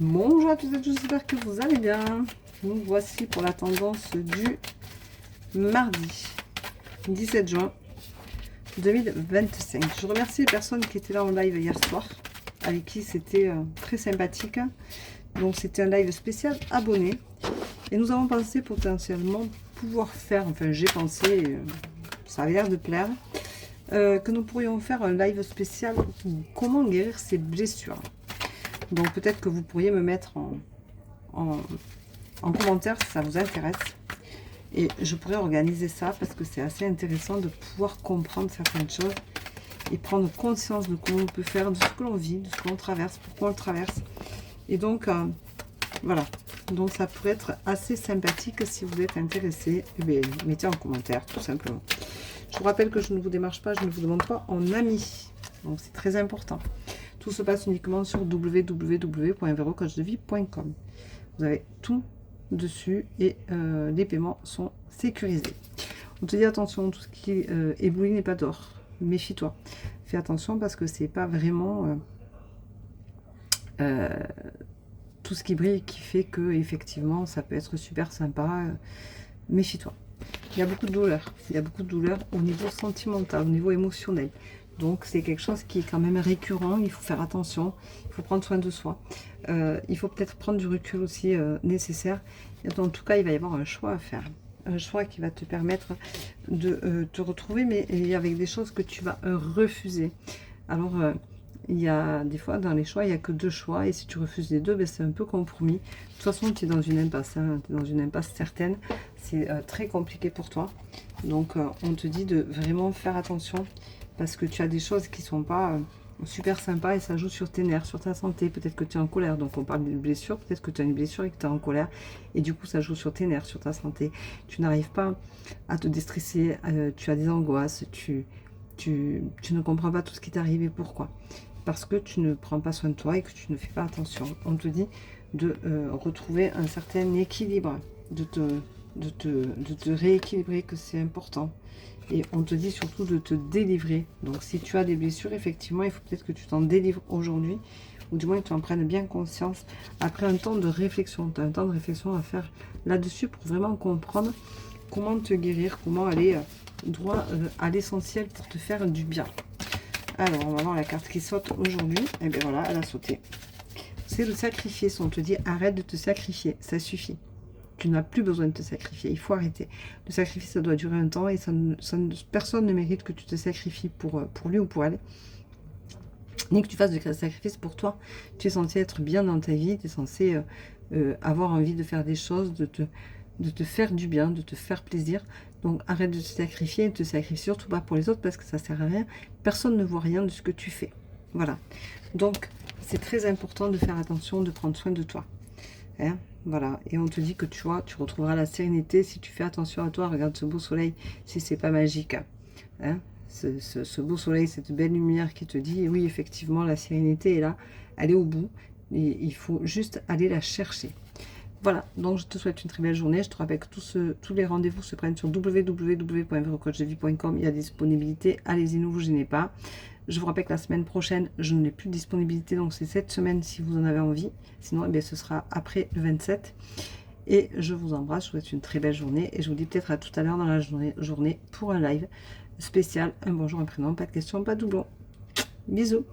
Bonjour à toutes et à tous, j'espère que vous allez bien. Nous voici pour la tendance du mardi 17 juin 2025. Je remercie les personnes qui étaient là en live hier soir, avec qui c'était très sympathique. Donc c'était un live spécial abonné. Et nous avons pensé potentiellement pouvoir faire, enfin j'ai pensé, ça avait l'air de plaire, que nous pourrions faire un live spécial comment guérir ses blessures. Donc peut-être que vous pourriez me mettre en commentaire si ça vous intéresse. Et je pourrais organiser ça parce que c'est assez intéressant de pouvoir comprendre certaines choses et prendre conscience de comment on peut faire, de ce que l'on vit, de ce que l'on traverse, pourquoi on le traverse. Et donc, voilà. Donc ça pourrait être assez sympathique si vous êtes intéressé. Eh bien, mettez en commentaire, tout simplement. Je vous rappelle que je ne vous démarche pas, je ne vous demande pas en ami. Donc c'est très important. Tout se passe uniquement sur www.verocoachdevie.com. Vous avez tout dessus et les paiements sont sécurisés. On te dit attention, tout ce qui éblouit n'est pas d'or. Méfie-toi. Fais attention parce que c'est pas vraiment tout ce qui brille qui fait que effectivement ça peut être super sympa. Méfie-toi. Il y a beaucoup de douleur. Il y a beaucoup de douleur au niveau sentimental, au niveau émotionnel. Donc c'est quelque chose qui est quand même récurrent, il faut faire attention, il faut prendre soin de soi. Il faut peut-être prendre du recul aussi nécessaire. Et en tout cas, il va y avoir un choix à faire. Un choix qui va te permettre de te retrouver, mais avec des choses que tu vas refuser. Alors, il y a des fois, dans les choix, il n'y a que deux choix. Et si tu refuses les deux, ben, c'est un peu compromis. De toute façon, tu es dans une impasse. Hein, tu es dans une impasse certaine. C'est très compliqué pour toi. Donc, on te dit de vraiment faire attention. Parce que tu as des choses qui sont pas super sympas et ça joue sur tes nerfs, sur ta santé. Peut-être que tu es en colère, donc on parle d'une blessure. Peut-être que tu as une blessure et que tu es en colère. Et du coup, ça joue sur tes nerfs, sur ta santé. Tu n'arrives pas à te déstresser, tu as des angoisses, tu ne comprends pas tout ce qui t'arrive et pourquoi. Parce que tu ne prends pas soin de toi et que tu ne fais pas attention. On te dit de retrouver un certain équilibre, de te rééquilibrer, que c'est important. Et on te dit surtout de te délivrer. Donc si tu as des blessures, effectivement, il faut peut-être que tu t'en délivres aujourd'hui. Ou du moins que tu en prennes bien conscience. Après un temps de réflexion. Tu as un temps de réflexion à faire là-dessus pour vraiment comprendre comment te guérir. Comment aller droit à l'essentiel pour te faire du bien. Alors, on va voir la carte qui saute aujourd'hui. Et bien voilà, elle a sauté. C'est le sacrifice. On te dit arrête de te sacrifier. Ça suffit. Tu n'as plus besoin de te sacrifier, il faut arrêter. Le sacrifice, ça doit durer un temps et personne ne mérite que tu te sacrifies pour lui ou pour elle. Ni que tu fasses de sacrifice pour toi. Tu es censé être bien dans ta vie, tu es censé avoir envie de faire des choses, de te faire du bien, de te faire plaisir. Donc arrête de te sacrifier et ne te sacrifie surtout pas pour les autres parce que ça ne sert à rien. Personne ne voit rien de ce que tu fais. Voilà. Donc c'est très important de faire attention, de prendre soin de toi. Hein, voilà, et on te dit que tu vois, tu retrouveras la sérénité si tu fais attention à toi. Regarde ce beau soleil, si c'est pas magique, hein, ce beau soleil, cette belle lumière qui te dit, oui, effectivement, la sérénité est là, elle est au bout, et il faut juste aller la chercher. Voilà, donc je te souhaite une très belle journée. Je te rappelle que tous les rendez-vous se prennent sur www.verocoachdevie.com. Il y a des disponibilités, allez-y, ne vous gênez pas. Je vous rappelle que la semaine prochaine, je n'ai plus de disponibilité, donc c'est cette semaine si vous en avez envie. Sinon, eh bien, ce sera après le 27. Et je vous embrasse, je vous souhaite une très belle journée. Et je vous dis peut-être à tout à l'heure dans la journée pour un live spécial. Un bonjour, un prénom, pas de questions, pas de doublons. Bisous.